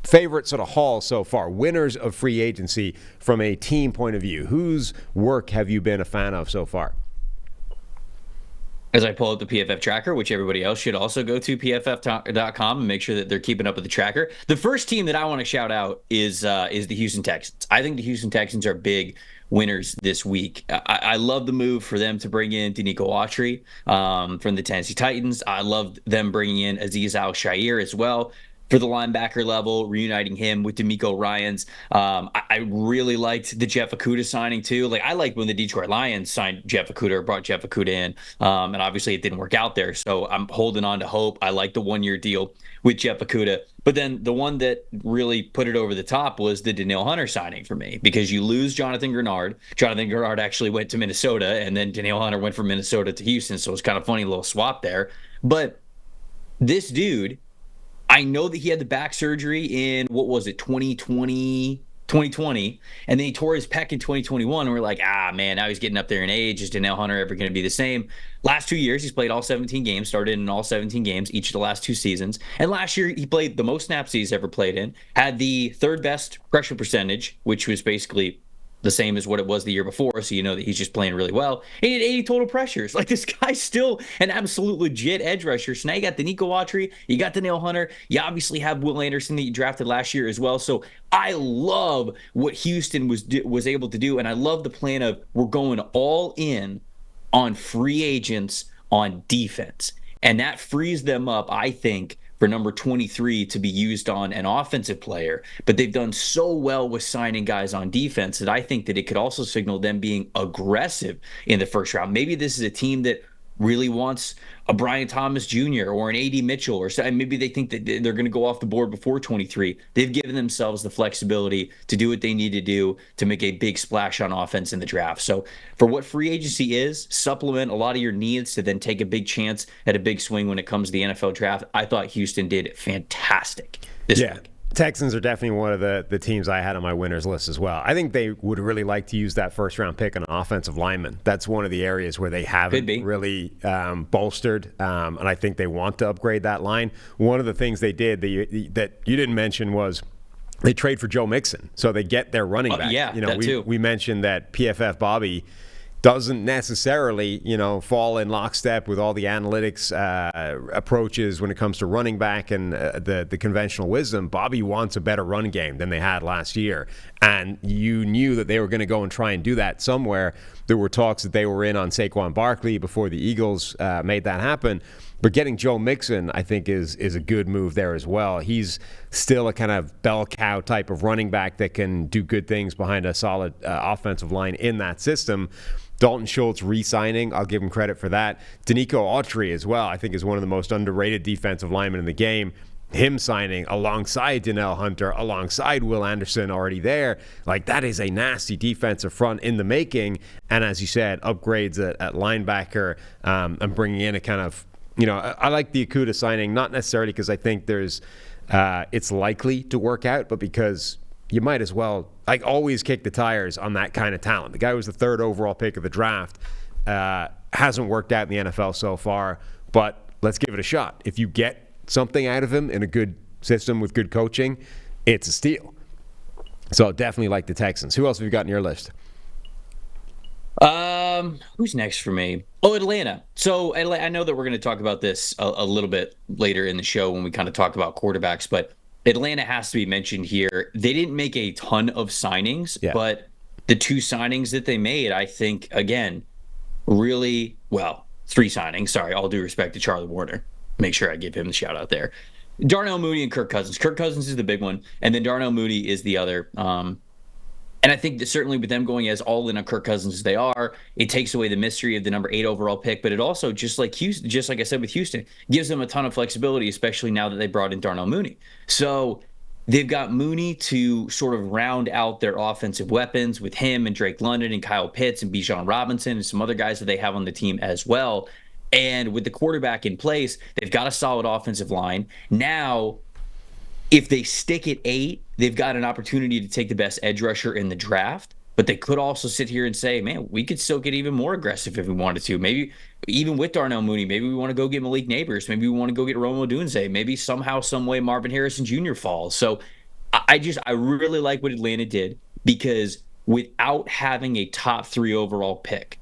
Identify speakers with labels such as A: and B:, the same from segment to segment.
A: favorite sort of haul so far, winners of free agency from a team point of view. Whose work have you been a fan of so far?
B: As I pull up the PFF tracker, which everybody else should also go to pff.com and make sure that they're keeping up with the tracker. The first team that I want to shout out is the Houston Texans. I think the Houston Texans are big winners this week. I love the move for them to bring in Danico Autry from the Tennessee Titans. I love them bringing in Azeez Al-Shaair as well for the linebacker level, reuniting him with D'Amico Ryans. I really liked the Jeff Okudah signing too. Like, I liked when the Detroit Lions signed Jeff Okudah or brought Jeff Okudah in, and obviously it didn't work out there. So I'm holding on to hope. I like the 1-year deal with Jeff Okudah. But then the one that really put it over the top was the Danielle Hunter signing for me, because you lose Jonathan Grenard. Jonathan Grenard actually went to Minnesota, and then Danielle Hunter went from Minnesota to Houston. So it was kind of funny little swap there. But this dude, I know that he had the back surgery in, 2020, and then he tore his pec in 2021, and we're like, man, now he's getting up there in age. Is Danielle Hunter ever going to be the same? Last 2 years, he's played all 17 games, started in all 17 games each of the last 2 seasons, and last year he played the most snaps he's ever played in, had the 3rd best pressure percentage, which was basically the same as what it was the year before, so you know that he's just playing really well. He had 80 total pressures. Like, this guy's still an absolute legit edge rusher. So now you got the Danico Autry, you got the Danielle Hunter, you obviously have Will Anderson that you drafted last year as well. So I love what Houston was able to do, and I love the plan of we're going all in on free agents on defense. And that frees them up, I think, for number 23 to be used on an offensive player. But they've done so well with signing guys on defense that I think that it could also signal them being aggressive in the first round. Maybe this is a team that really wants a Brian Thomas Jr. or an A.D. Mitchell, or maybe they think that they're going to go off the board before 23. They've given themselves the flexibility to do what they need to do to make a big splash on offense in the draft. So for what free agency is, supplement a lot of your needs to then take a big chance at a big swing when it comes to the NFL draft. I thought Houston did fantastic this week.
A: Texans are definitely one of the teams I had on my winners list as well. I think they would really like to use that first-round pick on an offensive lineman. That's one of the areas where they haven't really bolstered, and I think they want to upgrade that line. One of the things they did that you didn't mention was they trade for Joe Mixon, so they get their running back. We mentioned that PFF Bobby doesn't necessarily, fall in lockstep with all the analytics approaches when it comes to running back and the conventional wisdom. Bobby wants a better run game than they had last year. And you knew that they were going to go and try and do that somewhere. There were talks that they were in on Saquon Barkley before the Eagles made that happen. But getting Joe Mixon, I think, is a good move there as well. He's still a kind of bell cow type of running back that can do good things behind a solid offensive line in that system. Dalton Schultz re-signing, I'll give him credit for that. Danico Autry as well, I think, is one of the most underrated defensive linemen in the game. Him signing alongside Danielle Hunter, alongside Will Anderson already there, like, that is a nasty defensive front in the making. And as you said, upgrades at linebacker and bringing in a kind of, I like the Okudah signing, not necessarily because I think it's likely to work out, but because you might as well, always kick the tires on that kind of talent. The guy was the 3rd overall pick of the draft. Hasn't worked out in the NFL so far, but let's give it a shot. If you get something out of him in a good system with good coaching, it's a steal. So definitely like the Texans. Who else have you got on your list?
B: Who's next for me? Oh, Atlanta. So I know that we're going to talk about this a little bit later in the show when we kind of talk about quarterbacks, but Atlanta has to be mentioned here. They didn't make a ton of signings, but the 2 signings that they made, I think, again, really, 3 signings. Sorry, all due respect to Charlie Warner. Make sure I give him the shout out there. Darnell Mooney and Kirk Cousins. Kirk Cousins is the big one, and then Darnell Mooney is the other. And I think that certainly with them going as all in on Kirk Cousins as they are, it takes away the mystery of the number 8 overall pick. But it also, just like I said with Houston, gives them a ton of flexibility, especially now that they brought in Darnell Mooney. So they've got Mooney to sort of round out their offensive weapons with him and Drake London and Kyle Pitts and Bijan Robinson and some other guys that they have on the team as well. And with the quarterback in place, they've got a solid offensive line. Now, if they stick at 8, they've got an opportunity to take the best edge rusher in the draft, but they could also sit here and say, man, we could still get even more aggressive if we wanted to. Maybe even with Darnell Mooney, maybe we want to go get Malik Neighbors. Maybe we want to go get Rome Odunze. Maybe somehow, some way Marvin Harrison Jr. falls. So I really like what Atlanta did, because without having a top 3 overall pick,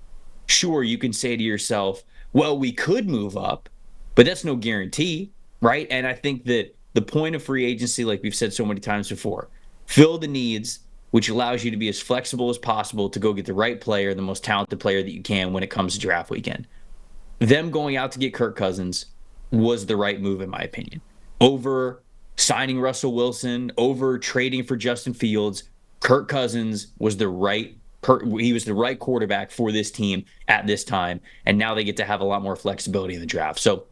B: sure, you can say to yourself, well, we could move up, but that's no guarantee, right? And I think that the point of free agency, like we've said so many times before, fill the needs, which allows you to be as flexible as possible to go get the right player, the most talented player that you can when it comes to draft weekend. Them going out to get Kirk Cousins was the right move, in my opinion, over signing Russell Wilson, over trading for Justin Fields. Kirk Cousins was the right he was the right quarterback for this team at this time, and now they get to have a lot more flexibility in the draft. So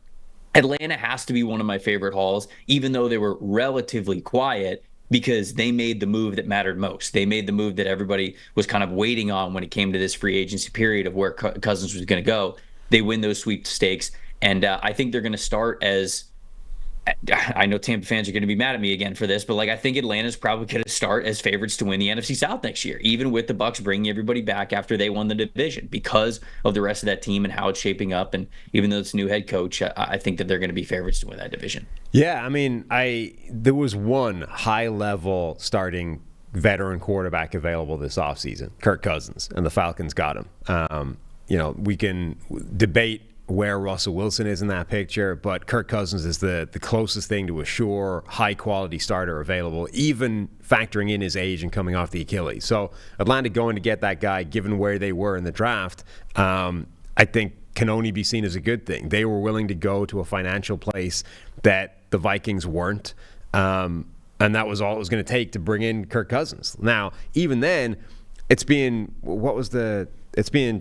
B: Atlanta has to be one of my favorite hauls, even though they were relatively quiet, because they made the move that mattered most. They made the move that everybody was kind of waiting on when it came to this free agency period of where Cousins was going to go. They win those sweepstakes, and I think they're going to start as, I know Tampa fans are going to be mad at me again for this, but like, I think Atlanta's probably going to start as favorites to win the NFC South next year, even with the Bucs bringing everybody back after they won the division, because of the rest of that team and how it's shaping up. And even though it's a new head coach, I think that they're going to be favorites to win that division.
A: Yeah, I mean, there was one high-level starting veteran quarterback available this offseason, Kirk Cousins, and the Falcons got him. We can debate where Russell Wilson is in that picture, but Kirk Cousins is the closest thing to a sure, high-quality starter available, even factoring in his age and coming off the Achilles. So Atlanta going to get that guy, given where they were in the draft, I think can only be seen as a good thing. They were willing to go to a financial place that the Vikings weren't, and that was all it was going to take to bring in Kirk Cousins. Now, even then, it's being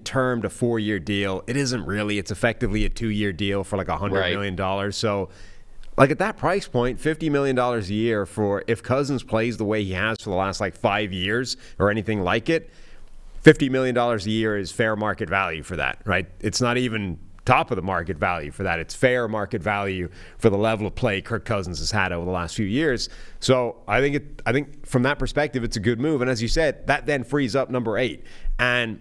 A: termed a 4-year deal. It isn't really. It's effectively a 2-year deal for like $100 million. So, like at that price point, $50 million a year for, if Cousins plays the way he has for the last like 5 years or anything like it, $50 million a year is fair market value for that, right? It's not even top of the market value for that. It's fair market value for the level of play Kirk Cousins has had over the last few years. So I think from that perspective, it's a good move. And as you said, that then frees up number 8. And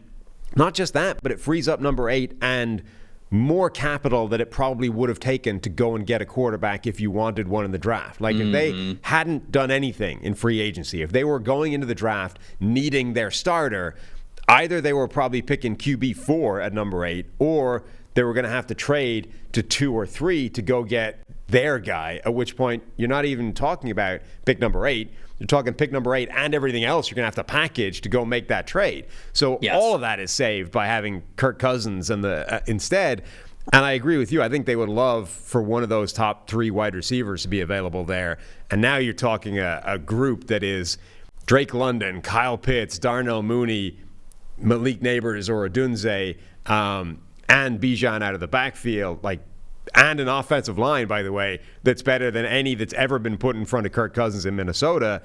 A: not just that, but it frees up number 8 and more capital that it probably would have taken to go and get a quarterback if you wanted one in the draft. Like if they hadn't done anything in free agency, if they were going into the draft needing their starter, either they were probably picking QB4 at number 8, or they were going to have to trade to 2 or 3 to go get their guy, at which point you're not even talking about pick number 8. You're talking pick number 8 and everything else you're going to have to package to go make that trade. So all of that is saved by having Kirk Cousins and instead. And I agree with you. I think they would love for one of those top 3 wide receivers to be available there. And now you're talking a group that is Drake London, Kyle Pitts, Darnell Mooney, Malik Neighbors or Odunze, and Bijan out of the backfield, and an offensive line, by the way, that's better than any that's ever been put in front of Kirk Cousins in Minnesota.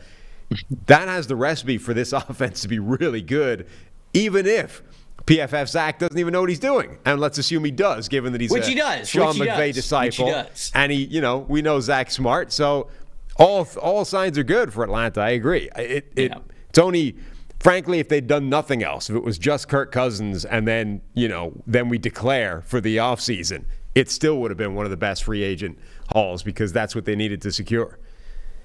A: That has the recipe for this offense to be really good, even if PFF Zach doesn't even know what he's doing. And let's assume he does, given that he's Sean McVay disciple. And we know Zach's smart. So all signs are good for Atlanta. I agree. It's only, frankly, if they'd done nothing else, if it was just Kirk Cousins and then we declare for the offseason, it still would have been one of the best free agent hauls because that's what they needed to secure.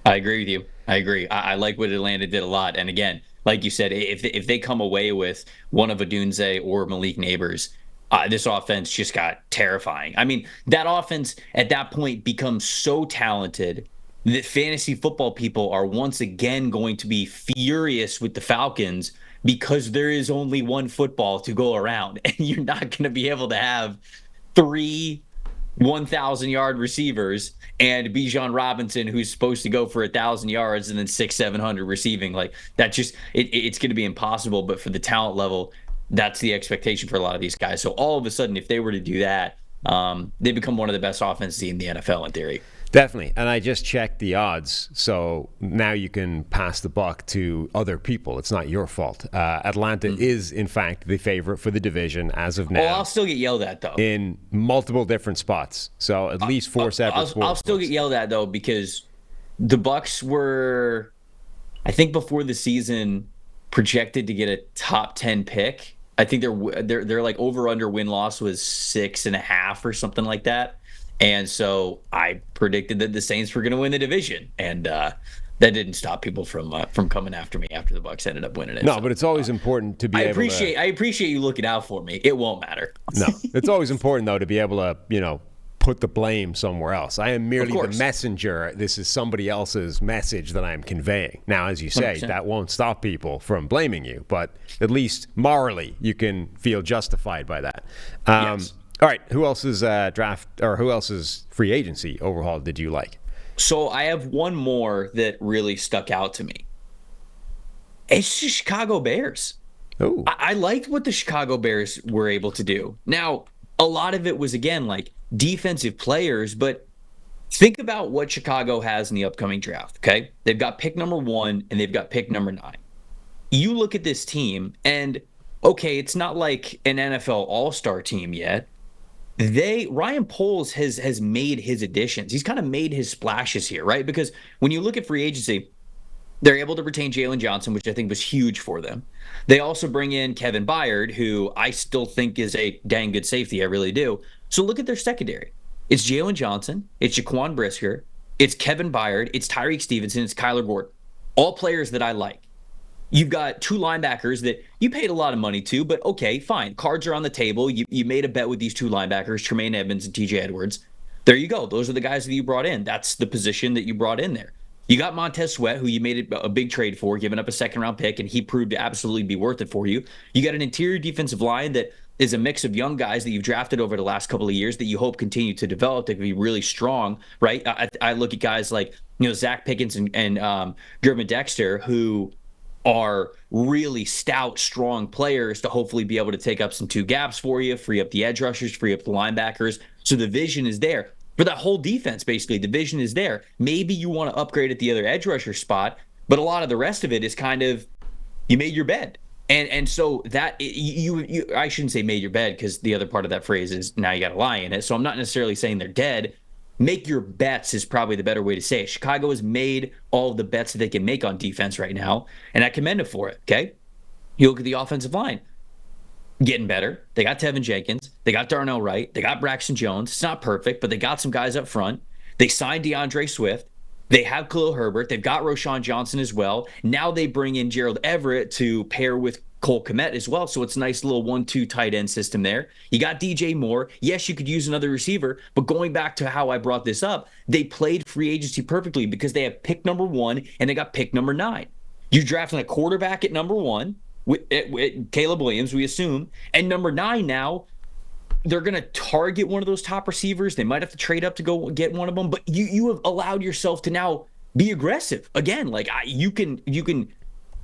B: I agree with you. I agree. I like what Atlanta did a lot. And again, like you said, if they come away with one of Odunze or Malik Neighbors, this offense just got terrifying. I mean, that offense at that point becomes so talented that fantasy football people are once again going to be furious with the Falcons because there is only one football to go around, and you're not going to be able to have 3 1,000-yard receivers and Bijan Robinson, who's supposed to go for 1,000 yards and then 600-700 receiving. Like that, just it's going to be impossible. But for the talent level, that's the expectation for a lot of these guys. So all of a sudden, if they were to do that, they become one of the best offenses in the NFL in theory.
A: Definitely. And I just checked the odds. So now you can pass the buck to other people. It's not your fault. Atlanta is, in fact, the favorite for the division as of now.
B: Oh, I'll still get yelled at, though.
A: In multiple different spots. So at least 4 separate sports.
B: I'll still get yelled at, though, because the Bucs were, I think before the season, projected to get a top 10 pick. I think they're like over-under win-loss was 6.5 or something like that. And so I predicted that the Saints were going to win the division. And that didn't stop people from coming after me after the Bucs ended up winning it.
A: No, but it's always important to be
B: I appreciate you looking out for me. It won't matter.
A: No, it's always important, though, to be able to, put the blame somewhere else. I am merely the messenger. This is somebody else's message that I am conveying. Now, as you say, 100%. That won't stop people from blaming you, but at least morally, you can feel justified by that.
B: Yes.
A: All right, who else's who else's free agency overhaul did you like?
B: So I have one more that really stuck out to me. It's the Chicago Bears.
A: Oh,
B: I liked what the Chicago Bears were able to do. Now, a lot of it was, again, like defensive players, but think about what Chicago has in the upcoming draft, okay? They've got pick number 1 and they've got pick number 9. You look at this team and, okay, it's not like an NFL All-Star team yet. Ryan Poles has made his additions. He's kind of made his splashes here, right? Because when you look at free agency, they're able to retain Jalen Johnson, which I think was huge for them. They also bring in Kevin Byard, who I still think is a dang good safety. I really do. So look at their secondary. It's Jalen Johnson. It's Jaquan Brisker. It's Kevin Byard. It's Tyreek Stevenson. It's Kyler Gordon. All players that I like. You've got 2 linebackers that you paid a lot of money to, but okay, fine. Cards are on the table. You made a bet with these 2 linebackers, Tremaine Edmonds and TJ Edwards. There you go. Those are the guys that you brought in. That's the position that you brought in there. You got Montez Sweat, who you made a big trade for, giving up a second-round pick, and he proved to absolutely be worth it for you. You got an interior defensive line that is a mix of young guys that you've drafted over the last couple of years that you hope continue to develop to be really strong, right? I look at guys like Zach Pickens and Gervin Dexter, who are really stout, strong players to hopefully be able to take up some 2 gaps for you, free up the edge rushers, free up the linebackers. So the vision is there. For that whole defense, basically, the vision is there. Maybe you want to upgrade at the other edge rusher spot, but a lot of the rest of it is kind of, you made your bed. And so that, I shouldn't say made your bed, because the other part of that phrase is now you got to lie in it. So I'm not necessarily saying they're dead. Make your bets is probably the better way to say it. Chicago has made all of the bets that they can make on defense right now, and I commend them for it, okay? You look at the offensive line. Getting better. They got Tevin Jenkins. They got Darnell Wright. They got Braxton Jones. It's not perfect, but they got some guys up front. They signed DeAndre Swift. They have Khalil Herbert. They've got Roshan Johnson as well. Now they bring in Gerald Everett to pair with Cole Kmet as well. So it's a nice little 1-2 tight end system there. You got DJ Moore. Yes, you could use another receiver, but going back to how I brought this up, they played free agency perfectly because they have pick number 1 and they got pick number 9. You're drafting a quarterback at number 1. With Caleb Williams, we assume. And number 9 now, they're going to target one of those top receivers. They might have to trade up to go get one of them. But you have allowed yourself to now be aggressive. Again, like you can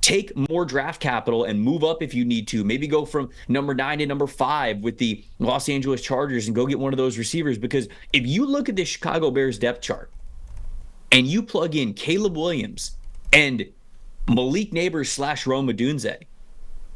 B: take more draft capital and move up if you need to. Maybe go from number 9 to number 5 with the Los Angeles Chargers and go get one of those receivers. Because if you look at the Chicago Bears depth chart and you plug in Caleb Williams and Malik Neighbors / Rome Odunze,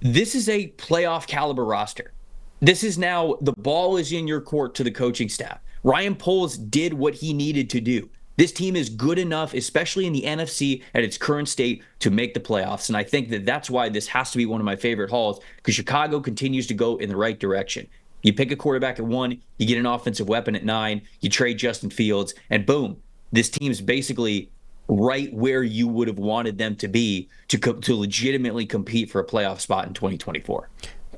B: this is a playoff caliber roster. This is now, the ball is in your court to the coaching staff. Ryan Poles did what he needed to do. This team is good enough, especially in the NFC at its current state, to make the playoffs. And I think that that's why this has to be one of my favorite hauls, because Chicago continues to go in the right direction. You pick a quarterback at 1, you get an offensive weapon at 9, you trade Justin Fields, and boom, this team's basically right where you would have wanted them to be to legitimately compete for a playoff spot in 2024.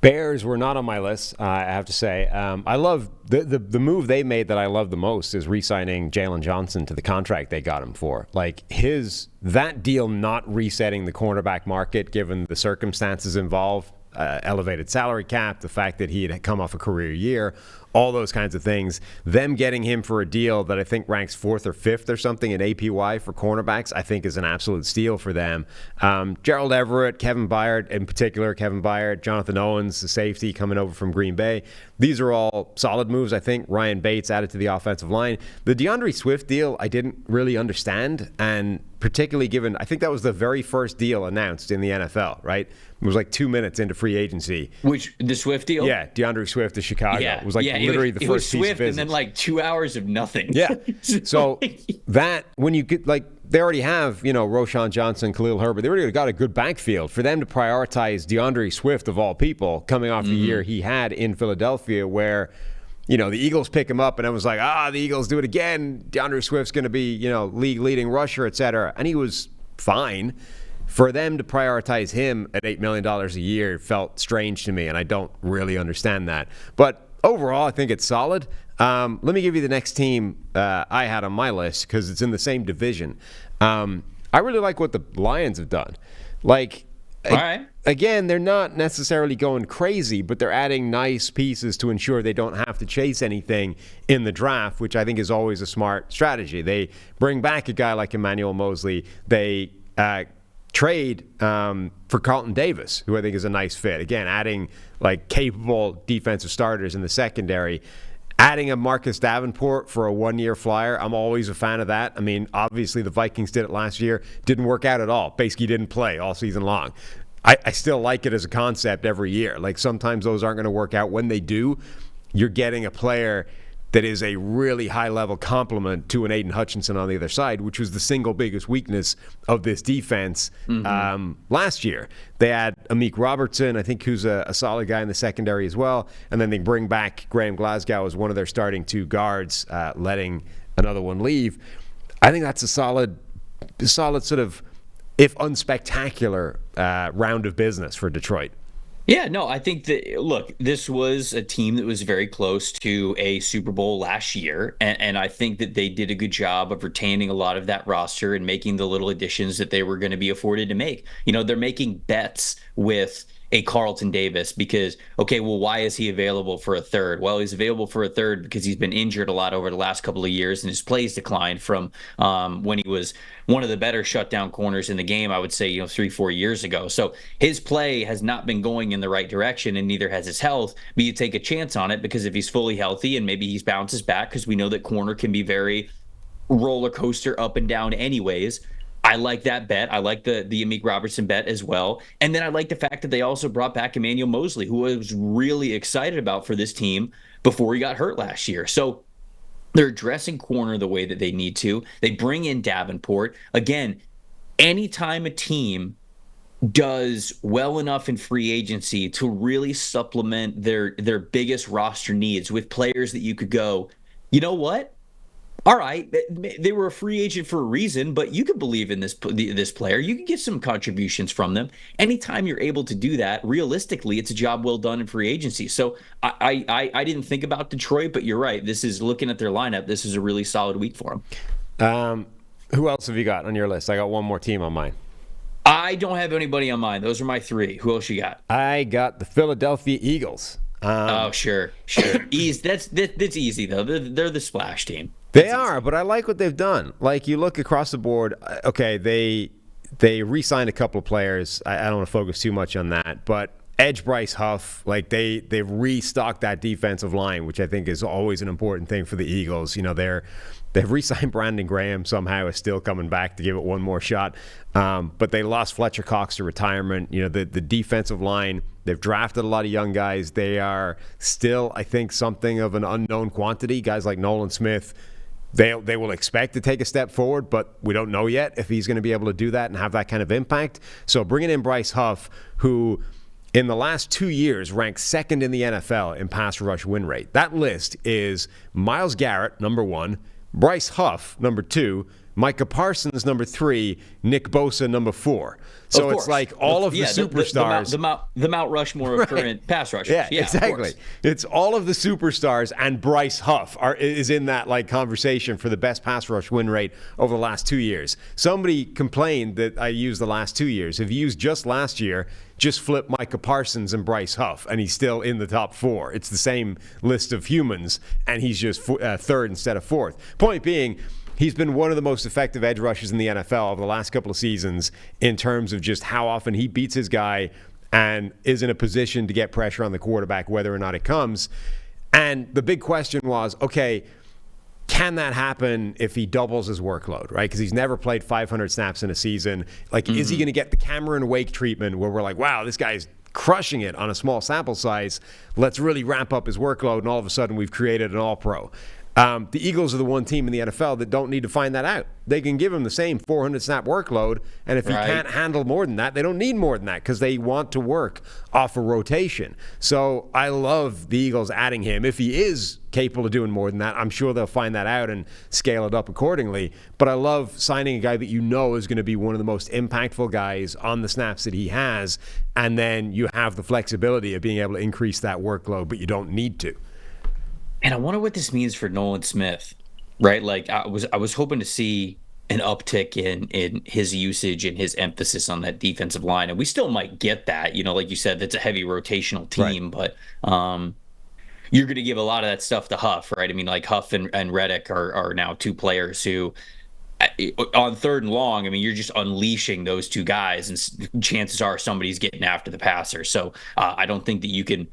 A: Bears were not on my list, I have to say. I love the move they made that I love the most is re-signing Jalen Johnson to the contract they got him for. Like that deal not resetting the cornerback market given the circumstances involved, elevated salary cap, the fact that he had come off a career year, all those kinds of things. Them getting him for a deal that I think ranks 4th or 5th or something in APY for cornerbacks, I think is an absolute steal for them. Gerald Everett, Kevin Byard, in particular, Jonathan Owens, the safety coming over from Green Bay. These are all solid moves, I think. Ryan Bates added to the offensive line. The DeAndre Swift deal, I didn't really understand, and particularly given, I think that was the very first deal announced in the NFL, right? It was like 2 minutes into free agency.
B: Which, the Swift deal?
A: Yeah, DeAndre Swift to Chicago.
B: Yeah,
A: it was like literally the first piece
B: Swift
A: of business.
B: And then like 2 hours of nothing.
A: Yeah. So that, when you get, like, they already have, Roshan Johnson, Khalil Herbert. They already got a good backfield. For them to prioritize DeAndre Swift, of all people, coming off the year he had in Philadelphia, where, the Eagles pick him up, and I was like, the Eagles do it again. DeAndre Swift's going to be, league-leading rusher, et cetera. And he was fine. For them to prioritize him at $8 million a year felt strange to me, and I don't really understand that. But overall, I think it's solid. Let me give you the next team I had on my list because it's in the same division. I really like what the Lions have done. Like,
B: all right.
A: Again, they're not necessarily going crazy, but they're adding nice pieces to ensure they don't have to chase anything in the draft, which I think is always a smart strategy. They bring back a guy like Emmanuel Mosley. They trade for Carlton Davis, who I think is a nice fit. Again, adding like capable defensive starters in the secondary. Adding a Marcus Davenport for a one-year flyer, I'm always a fan of that. I mean, obviously the Vikings did it last year. Didn't work out at all. Basically didn't play all season long. I still like it as a concept every year. Like sometimes those aren't going to work out. When they do, you're getting a player that is a really high-level complement to an Aiden Hutchinson on the other side, which was the single biggest weakness of this defense last year. They add Amik Robertson, I think, who's a solid guy in the secondary as well, and then they bring back Graham Glasgow as one of their starting two guards, letting another one leave. I think that's a solid sort of, if unspectacular, round of business for Detroit.
B: Yeah, no, I think that, look, this was a team that was very close to a Super Bowl last year, and I think that they did a good job of retaining a lot of that roster and making the little additions that they were going to be afforded to make. You know, they're making bets with a Carlton Davis because, okay, well, why is he available for a third? Well, he's available for a third because he's been injured a lot over the last couple of years and his plays declined from when he was one of the better shutdown corners in the game, I would say, 3-4 years ago. So his play has not been going in the right direction and neither has his health, but you take a chance on it because if he's fully healthy and maybe he bounces back, because we know that corner can be very roller coaster up and down anyways. I like that bet. I like the Amik Robertson bet as well. And then I like the fact that they also brought back Emmanuel Mosley, who I was really excited about for this team before he got hurt last year. So they're addressing corner the way that they need to. They bring in Davenport. Again, anytime a team does well enough in free agency to really supplement their biggest roster needs with players that you could go, you know what? All right, they were a free agent for a reason, but you could believe in this player. You can get some contributions from them. Anytime you're able to do that, realistically, it's a job well done in free agency. So I didn't think about Detroit, but you're right. This is, looking at their lineup, this is a really solid week for
A: them. Who else have you got on your list? I got one more team on mine.
B: I don't have anybody on mine. Those are my three. Who else you got?
A: I got the Philadelphia Eagles.
B: Sure. Easy. That's easy, though. They're the splash team.
A: They are, but I like what they've done. Like, you look across the board, okay, they re-signed a couple of players. I don't want to focus too much on that, but edge Bryce Huff, like they've restocked that defensive line, which I think is always an important thing for the Eagles. They've re-signed Brandon Graham, somehow is still coming back to give it one more shot. But they lost Fletcher Cox to retirement. The defensive line, they've drafted a lot of young guys. They are still, I think, something of an unknown quantity. Guys like Nolan Smith, they will expect to take a step forward, but we don't know yet if he's going to be able to do that and have that kind of impact. So bringing in Bryce Huff, who in the last 2 years ranked second in the NFL in pass rush win rate. That list is Myles Garrett, number 1, Bryce Huff, number 2, Micah Parsons, number 3, Nick Bosa, number 4. So it's like all of the superstars.
B: The Mount Rushmore of current pass rushers.
A: Yeah, exactly. It's all of the superstars, and Bryce Huff is in that conversation for the best pass rush win rate over the last 2 years. Somebody complained that I used the last 2 years. If you used just last year, just flip Micah Parsons and Bryce Huff, and he's still in the top 4. It's the same list of humans, and he's just third instead of fourth. Point being, he's been one of the most effective edge rushers in the NFL over the last couple of seasons in terms of just how often he beats his guy and is in a position to get pressure on the quarterback, whether or not it comes. And the big question was, okay, can that happen if he doubles his workload, right? Because he's never played 500 snaps in a season. Is he going to get the Cameron Wake treatment where we're like, wow, this guy's crushing it on a small sample size. Let's really ramp up his workload, and all of a sudden we've created an all-pro. The Eagles are the one team in the NFL that don't need to find that out. They can give him the same 400 snap workload, and if he can't handle more than that, they don't need more than that because they want to work off a rotation. So I love the Eagles adding him. If he is capable of doing more than that, I'm sure they'll find that out and scale it up accordingly. But I love signing a guy that you know is going to be one of the most impactful guys on the snaps that he has, and then you have the flexibility of being able to increase that workload, but you don't need to.
B: And I wonder what this means for Nolan Smith, right? Like I was hoping to see an uptick in his usage and his emphasis on that defensive line, and we still might get that. Like you said, that's a heavy rotational team, but you're going to give a lot of that stuff to Huff, right? I mean, like Huff and Reddick are now two players who, on 3rd and long, I mean, you're just unleashing those two guys, and chances are somebody's getting after the passer. So I don't think that you can.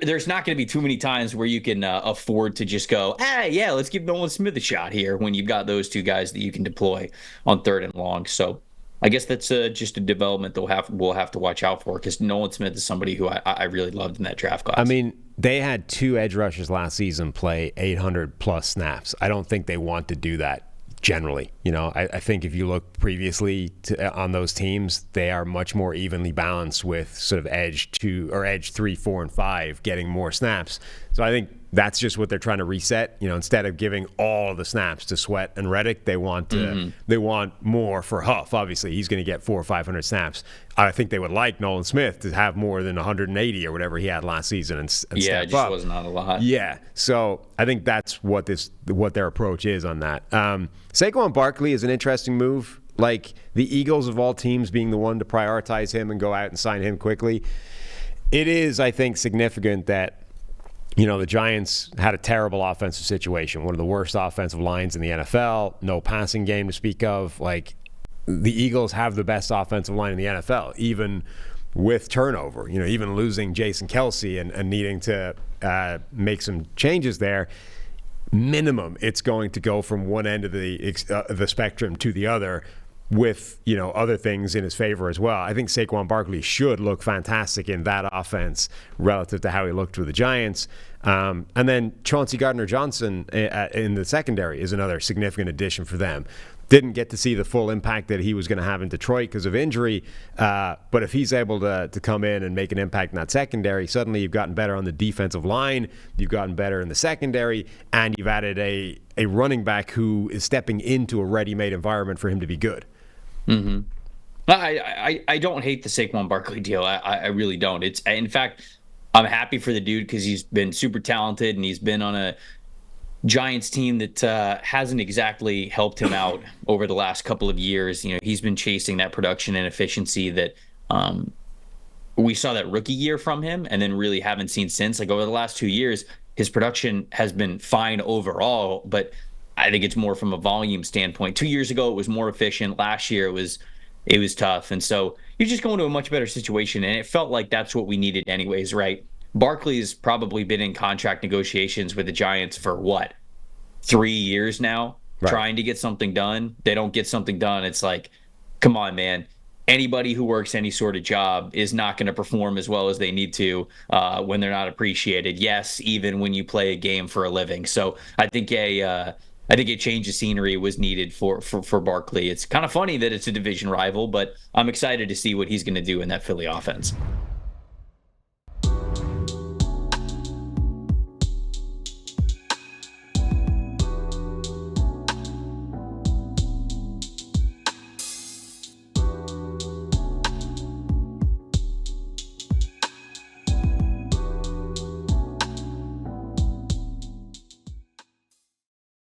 B: There's not going to be too many times where you can afford to just go, yeah, let's give Nolan Smith a shot here when you've got those two guys that you can deploy on 3rd and long. So I guess that's just a development that we'll have to watch out for, because Nolan Smith is somebody who I really loved in that draft class.
A: I mean, they had 2 edge rushers last season play 800-plus snaps. I don't think they want to do that generally. I think if you look previously on those teams, they are much more evenly balanced with sort of edge 2 or edge 3, 4, and 5 getting more snaps. So I think that's just what they're trying to reset. Instead of giving all the snaps to Sweat and Reddick, they want more for Huff. Obviously, he's going to get 400 or 500 snaps. I think they would like Nolan Smith to have more than 180 or whatever he had last season and step up.
B: Yeah, it just wasn't a lot.
A: Yeah, so I think that's what their approach is on that. Saquon Barkley is an interesting move. Like the Eagles of all teams being the one to prioritize him and go out and sign him quickly. It is, I think, significant that the Giants had a terrible offensive situation, one of the worst offensive lines in the NFL, no passing game to speak of. Like, the Eagles have the best offensive line in the NFL, even with turnover, even losing Jason Kelce and needing to make some changes there. Minimum, it's going to go from one end of the spectrum to the other, with other things in his favor as well. I think Saquon Barkley should look fantastic in that offense relative to how he looked with the Giants. And then Chauncey Gardner-Johnson in the secondary is another significant addition for them. Didn't get to see the full impact that he was going to have in Detroit because of injury, but if he's able to come in and make an impact in that secondary, suddenly you've gotten better on the defensive line, you've gotten better in the secondary, and you've added a running back who is stepping into a ready-made environment for him to be good.
B: Mm-hmm. I don't hate the Saquon Barkley deal. I really don't. In fact, I'm happy for the dude because he's been super talented and he's been on a Giants team that hasn't exactly helped him out over the last couple of years. He's been chasing that production and efficiency that we saw that rookie year from him and then really haven't seen since. Like over the last 2 years, his production has been fine overall, but I think it's more from a volume standpoint. 2 years ago, it was more efficient. Last year, it was tough. And so you're just going to a much better situation. And it felt like that's what we needed anyways, right? Barkley's probably been in contract negotiations with the Giants for 3 years now, trying to get something done. They don't get something done. It's like, come on, man. Anybody who works any sort of job is not going to perform as well as they need to when they're not appreciated. Yes, even when you play a game for a living. So I think a change of scenery was needed for Barkley. It's kind of funny that it's a division rival, but I'm excited to see what he's going to do in that Philly offense.